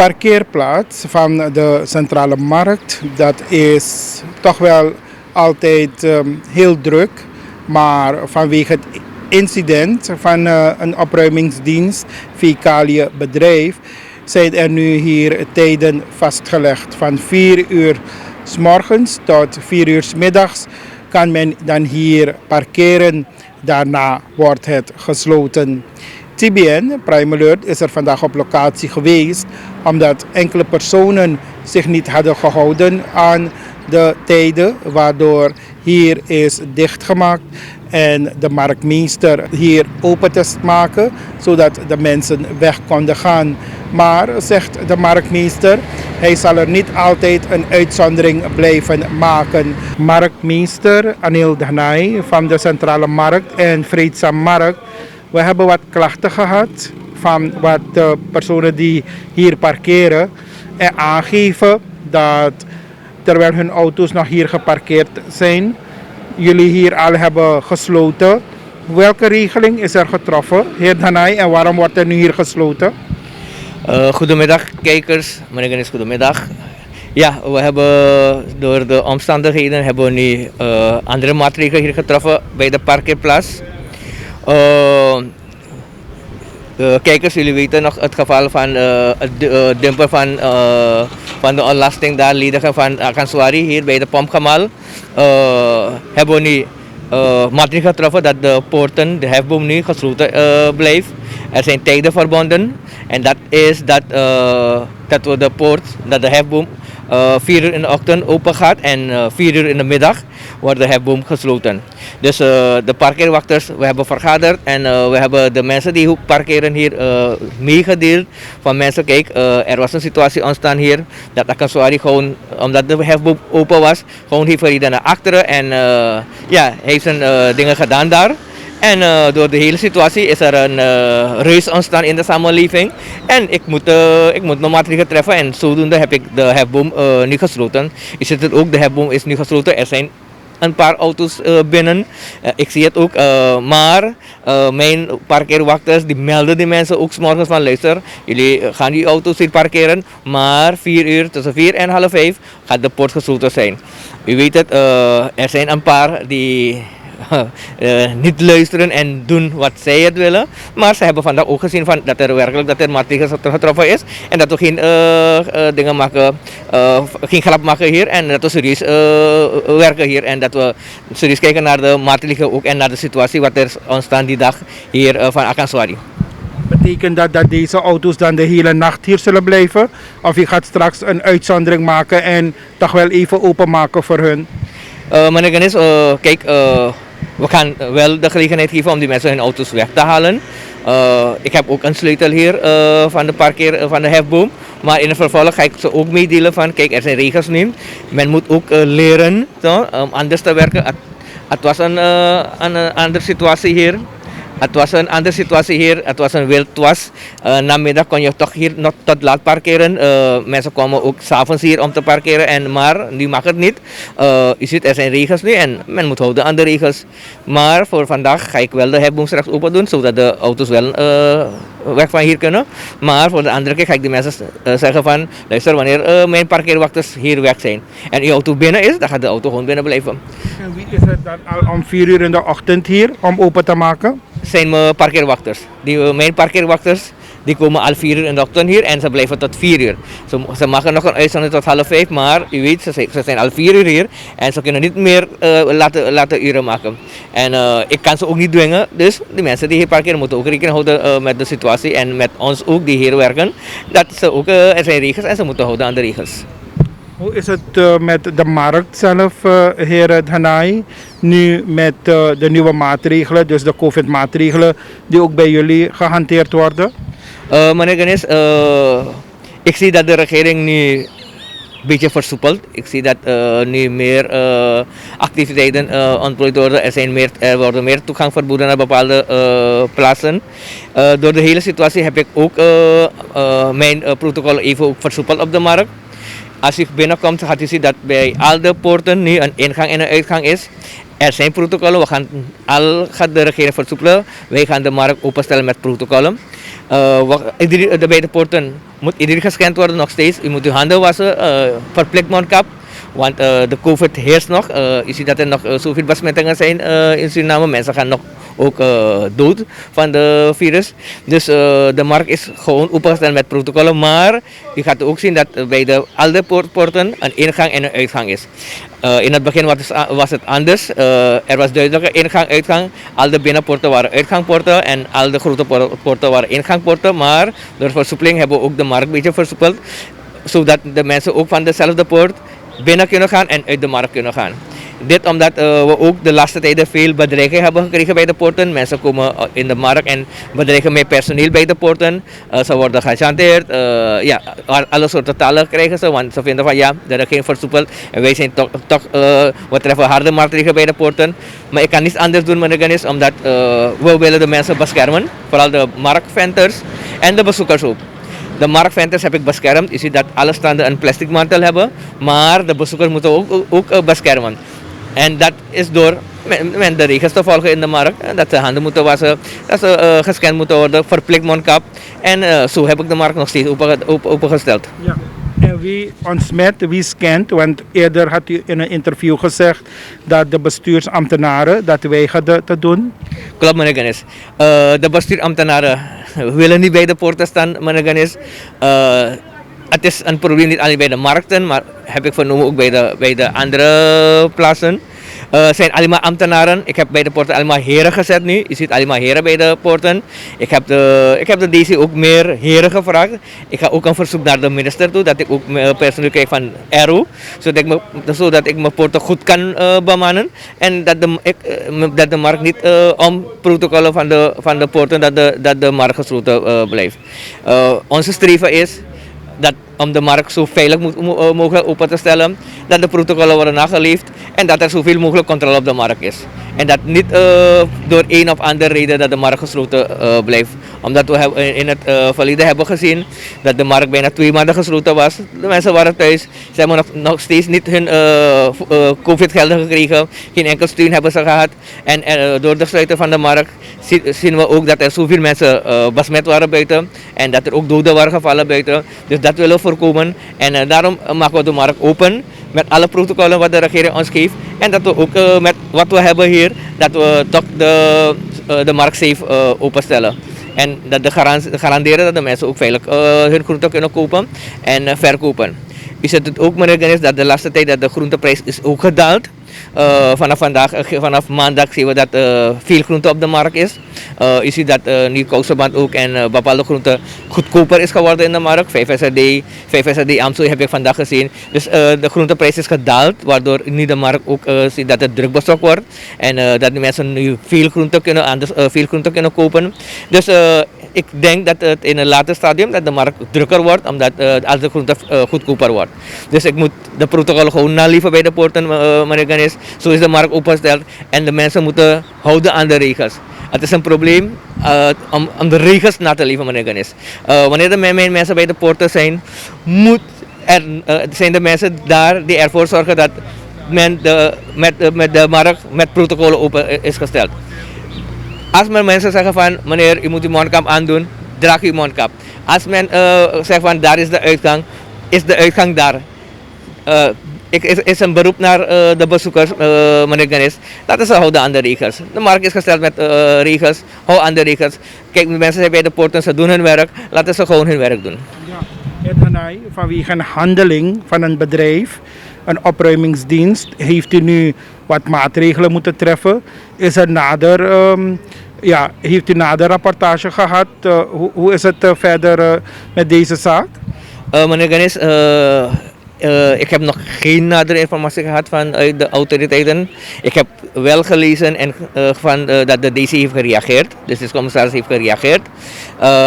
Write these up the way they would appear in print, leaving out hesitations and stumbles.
parkeerplaats van de Centrale Markt, dat is toch wel altijd heel druk. Maar vanwege het incident van een opruimingsdienst, bedrijf, zijn er nu hier tijden vastgelegd. Van 4 uur 's morgens tot 4 uur 's middags kan men dan hier parkeren. Daarna wordt het gesloten. TBN, Prime Alert, is er vandaag op locatie geweest omdat enkele personen zich niet hadden gehouden aan de tijden, waardoor hier is dichtgemaakt en de marktmeester hier open te maken zodat de mensen weg konden gaan. Maar, zegt de marktmeester, hij zal er niet altijd een uitzondering blijven maken. Marktmeester Anil Dhanai van de Centrale Markt en Vreedzaam Markt. We hebben wat klachten gehad van wat personen die hier parkeren en aangeven dat terwijl hun auto's nog hier geparkeerd zijn, jullie hier al hebben gesloten. Welke regeling is er getroffen, heer Dhanai, en waarom wordt er nu hier gesloten? Goedemiddag kijkers, meneer Genis, goedemiddag. Ja, we hebben door de omstandigheden hebben we nu andere maatregelen hier getroffen bij de parkeerplaats. Kijkers, jullie weten nog het geval van het dumpen van de ontlasting daar ledigen van Akanswari hier bij de Pompkamal. Hebben we nu maatregelen getroffen dat de poorten, de hefboom nu gesloten blijft. Er zijn tijden verbonden en dat is dat we de poort, dat de hefboom 4 uur in de ochtend open gaat en 4 uur in de middag wordt de hefboom gesloten. Dus de parkeerwachters, we hebben vergaderd en we hebben de mensen die parkeren hier meegedeeld van mensen, kijk, er was een situatie ontstaan hier dat Akanswari gewoon, omdat de hefboom open was, gewoon heeft gereden naar achteren en ja, heeft zijn dingen gedaan daar. En door de hele situatie is er een reus ontstaan in de samenleving. En ik moet nog maatregelen treffen en zodoende heb ik de hefboom nu gesloten. Je ziet het ook, de hefboom is nu gesloten. Er zijn een paar auto's binnen. Ik zie het ook. Maar mijn parkeerwachters die melden die mensen ook 's morgens van luister. Jullie gaan die auto's hier parkeren. Maar 4 uur, tussen 4 en half 5 gaat de poort gesloten zijn. U weet het, er zijn een paar die niet luisteren en doen wat zij het willen. Maar ze hebben vandaag ook gezien van dat er werkelijk maatregelen getroffen is. En dat we geen dingen maken, geen grap maken hier. En dat we serieus werken hier. En dat we serieus kijken naar de maatregelen ook en naar de situatie wat er ontstaan die dag hier van Akanswari. Betekent dat dat deze auto's dan de hele nacht hier zullen blijven? Of je gaat straks een uitzondering maken en toch wel even openmaken voor hun? Meneer Genis, kijk, we gaan wel de gelegenheid geven om die mensen hun auto's weg te halen. Ik heb ook een sleutel hier van de hefboom. Maar in het vervolg ga ik ze ook meedelen van, kijk, er zijn regels nu. Men moet ook leren om anders te werken. Het was een andere situatie hier. Het was een andere situatie hier, het was een wildwas. Namiddag kon je toch hier nog tot laat parkeren. Mensen komen ook s'avonds hier om te parkeren, maar nu mag het niet. Je ziet, er zijn regels nu en men moet houden aan de regels. Maar voor vandaag ga ik wel de hefboom straks open doen, zodat de auto's wel weg van hier kunnen. Maar voor de andere keer ga ik de mensen zeggen van, luister, wanneer mijn parkeerwachters hier weg zijn en uw auto binnen is, dan gaat de auto gewoon binnen blijven. En wie is het dan al om 4 uur in de ochtend hier om open te maken? Zijn mijn parkeerwachters. Mijn parkeerwachters die komen al 4 uur in de ochtend hier en ze blijven tot 4 uur. Ze maken nog een uitzondering tot half 5, maar u weet, ze zijn al 4 uur hier en ze kunnen niet meer laten uren maken. En ik kan ze ook niet dwingen, dus de mensen die hier parkeren moeten ook rekening houden met de situatie en met ons ook die hier werken. Dat ze ook, er zijn regels en ze moeten houden aan de regels. Hoe is het met de markt zelf, heer Dhanai? Nu met de nieuwe maatregelen, dus de COVID-maatregelen, die ook bij jullie gehanteerd worden? Meneer Genis, ik zie dat de regering nu een beetje versoepelt. Ik zie dat nu meer activiteiten ontplooid worden. Er worden meer toegang verboden naar bepaalde plaatsen. Door de hele situatie heb ik ook mijn protocol even ook versoepeld op de markt. Als u binnenkomt, gaat u zien dat bij al de poorten nu een ingang en een uitgang is. Er zijn protocollen, gaat de regering versoepelen. Wij gaan de markt openstellen met protocollen. De beide poorten moet iedereen gescand worden nog steeds. U moet uw handen wassen, verplicht mondkap. Want de COVID heerst nog. Je ziet dat er nog zoveel besmettingen zijn in Suriname. Mensen gaan nog ook dood van de virus. Dus de markt is gewoon opengesteld met protocollen. Maar je gaat ook zien dat bij al de poorten een ingang en een uitgang is. In het begin was het anders. Er was duidelijke ingang-uitgang. Al de binnenpoorten waren uitgangpoorten en al de grote poorten waren ingangpoorten. Maar door versoepeling hebben we ook de markt een beetje versoepeld. Zodat de mensen ook van dezelfde poort binnen kunnen gaan en uit de markt kunnen gaan. Dit omdat we ook de laatste tijden veel bedreigingen hebben gekregen bij de poorten. Mensen komen in de markt en bedreigen met personeel bij de poorten. Ze worden gechanteerd. Ja, alle soorten talen krijgen ze, want ze vinden van ja, de regering versoepelt. En wij zijn toch wat treffen harde maatregelen bij de poorten. Maar ik kan niets anders doen, meneer Ganis, omdat we willen de mensen beschermen. Vooral de marktventers en de bezoekers ook. De marktventers heb ik beschermd. Je ziet dat alle standen een plastic mantel hebben, maar de bezoekers moeten ook beschermen. En dat is door met de regels te volgen in de markt. Dat ze handen moeten wassen, dat ze gescand moeten worden, verplicht mondkap. En zo heb ik de markt nog steeds opengesteld. Ja. En wie ontsmet, wie scant? Want eerder had u in een interview gezegd dat de bestuursambtenaren dat weigerden te doen. Klopt, meneer Ganis. De bestuursambtenaren willen niet bij de poorten staan, meneer Ganis. Het is een probleem niet alleen bij de markten, maar heb ik vernomen ook bij de andere plaatsen. Zijn alleen maar ambtenaren. Ik heb bij de poorten allemaal heren gezet nu. Je ziet allemaal heren bij de poorten. Ik heb de DC ook meer heren gevraagd. Ik ga ook een verzoek naar de minister toe, dat ik ook personeel krijg van RO. Zodat ik mijn poorten goed kan bemannen. En dat de markt niet om protocollen van de poorten, dat de markt gesloten blijft. Onze streven is om de markt zo veilig mogelijk open te stellen, dat de protocollen worden nageleefd en dat er zoveel mogelijk controle op de markt is. En dat niet door een of andere reden dat de markt gesloten blijft. Omdat we in het verleden hebben gezien dat de markt bijna 2 maanden gesloten was. De mensen waren thuis, ze hebben nog steeds niet hun COVID-gelden gekregen, geen enkel steun hebben ze gehad. En door de sluiten van de markt zien we ook dat er zoveel mensen besmet waren buiten en dat er ook doden waren gevallen buiten. Dus dat willen we voorkomen en daarom maken we de markt open met alle protocollen wat de regering ons geeft. En dat we ook met wat we hebben hier, dat we toch de markt safe openstellen. En dat garanderen dat de mensen ook veilig hun groenten kunnen kopen en verkopen. Je ziet het ook, meneer Ganis, dat de laatste tijd dat de groenteprijs is ook gedaald. Vanaf maandag zien we dat veel groente op de markt is. Je ziet dat nu kousenband ook en bepaalde groenten goedkoper is geworden in de markt. 5 SRD Amstel heb ik vandaag gezien. Dus de groenteprijs is gedaald, waardoor nu de markt ook ziet dat het druk bezocht wordt. En dat de mensen nu veel groenten kunnen kopen. Dus ik denk dat het in een later stadium dat de markt drukker wordt, omdat als de groente goedkoper wordt. Dus ik moet de protocollen gewoon naleven bij de poorten, meneer Ganis. Zo is de markt opgesteld en de mensen moeten houden aan de regels. Het is een probleem om de regels na te leven, meneer Ganis. Wanneer de mensen bij de poorten zijn, zijn de mensen daar die ervoor zorgen dat met de markt met protocollen open is gesteld. Als mensen zeggen van meneer, u moet uw mondkap aandoen, draag uw mondkap. Als men zegt van daar is de uitgang daar. Is een beroep naar de bezoekers, meneer Ganis. Laten ze houden aan de regels. De markt is gesteld met regels, hou aan de regels. Kijk, de mensen zijn bij de poorten, ze doen hun werk, laten ze gewoon hun werk doen. Ja, vanwege een handeling van een bedrijf, een opruimingsdienst, heeft u nu wat maatregelen moeten treffen. Is er heeft u nader rapportage gehad? Hoe is het verder met deze zaak? Meneer Ganis, ik heb nog geen nadere informatie gehad van de autoriteiten. Ik heb wel gelezen dat de DC heeft gereageerd. Dus de commissaris heeft gereageerd.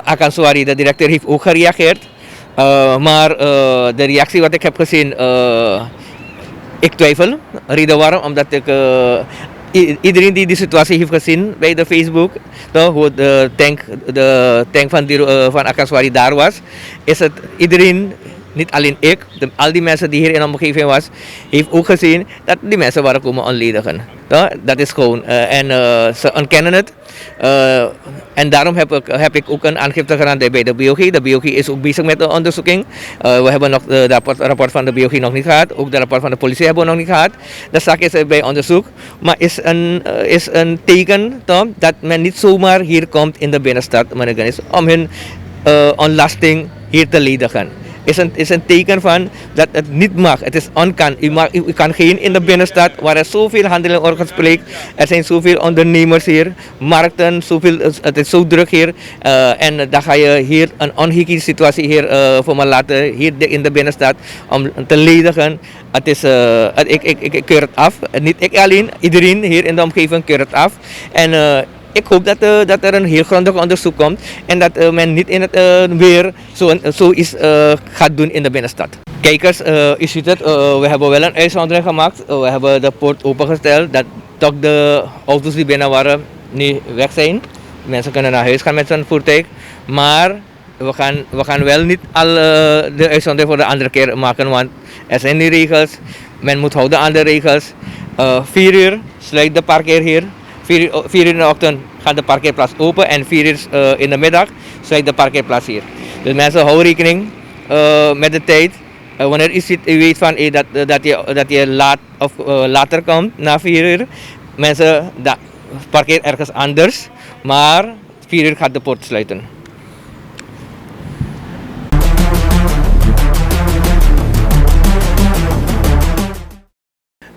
Akan Suari, de directeur, heeft ook gereageerd. Maar de reactie wat ik heb gezien, ik twijfel. Reden waarom? Omdat iedereen die situatie heeft gezien bij de Facebook, hoe de tank van Akan Suari daar was, is het iedereen niet alleen ik, al die mensen die hier in de omgeving was, heeft ook gezien dat die mensen waren komen ontledigen. Ja, dat is gewoon, ze ontkennen het. En daarom heb ik ook een aangifte gedaan bij de BOG. De BOG is ook bezig met de onderzoeking. We hebben nog het rapport van de BOG nog niet gehad. Ook de rapport van de politie hebben we nog niet gehad. De zaak is bij onderzoek. Maar is een teken Tom, dat men niet zomaar hier komt in de binnenstad meneer Ganis, om hun ontlasting hier te ledigen. Is een teken van dat het niet mag. Het is onkan. U kan geen in de binnenstad waar er zoveel handel in wordt gesproken. Er zijn zoveel ondernemers hier, markten, het is zo druk hier. En dan ga je hier een onhygiënische situatie hier voor me laten, hier in de binnenstad, om te ledigen. Het is, ik keur het af. Niet ik alleen, iedereen hier in de omgeving keurt het af. En ik hoop dat er een heel grondig onderzoek komt en dat men niet in het weer zoiets gaat doen in de binnenstad. Kijkers, u ziet het, we hebben wel een uitzondering gemaakt. We hebben de poort opengesteld dat toch de auto's die binnen waren nu weg zijn. Mensen kunnen naar huis gaan met zijn voertuig. Maar we gaan wel niet al de uitzondering voor de andere keer maken, want er zijn nu regels. Men moet houden aan de regels. 4 uur sluit de parkeer hier. 4 uur in de ochtend gaat de parkeerplaats open en 4 uur in de middag sluit de parkeerplaats hier. Dus mensen houden rekening met de tijd. Wanneer u weet van dat je laat of later komt, na 4 uur, mensen parkeer ergens anders, maar 4 uur gaat de poort sluiten.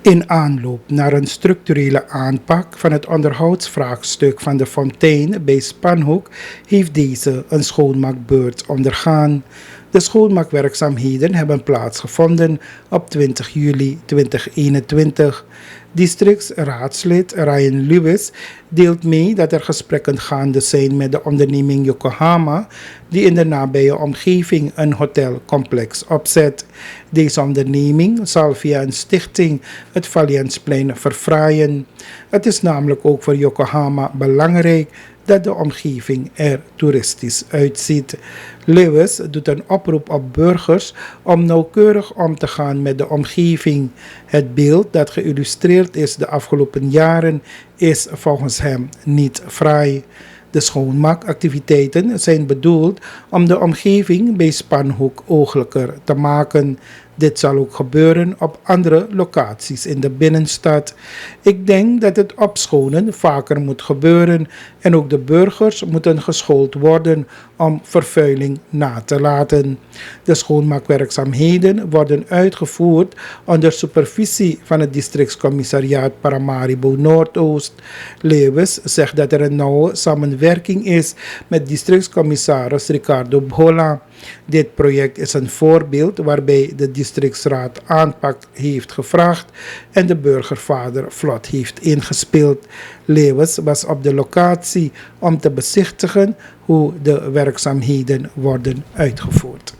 In aanloop naar een structurele aanpak van het onderhoudsvraagstuk van de fontein bij Spanhoek heeft deze een schoonmaakbeurt ondergaan. De schoonmaakwerkzaamheden hebben plaatsgevonden op 20 juli 2021. Districtsraadslid Ryan Lewis deelt mee dat er gesprekken gaande zijn met de onderneming Yokohama, die in de nabije omgeving een hotelcomplex opzet. Deze onderneming zal via een stichting het Valiantsplein verfraaien. Het is namelijk ook voor Yokohama belangrijk dat de omgeving er toeristisch uitziet. Lewis doet een oproep op burgers om nauwkeurig om te gaan met de omgeving. Het beeld dat geïllustreerd is de afgelopen jaren is volgens hem niet fraai. De schoonmaakactiviteiten zijn bedoeld om de omgeving bij Spanhoek ooglijker te maken. Dit zal ook gebeuren op andere locaties in de binnenstad. Ik denk dat het opschonen vaker moet gebeuren en ook de burgers moeten geschoold worden om vervuiling na te laten. De schoonmaakwerkzaamheden worden uitgevoerd onder supervisie van het districtscommissariaat Paramaribo Noordoost. Lewis zegt dat er een nauwe samenwerking is met districtscommissaris Ricardo Bhola. Dit project is een voorbeeld waarbij de districtsraad aanpak heeft gevraagd en de burgervader vlot heeft ingespeeld. Lewis was op de locatie om te bezichtigen hoe de werkzaamheden worden uitgevoerd.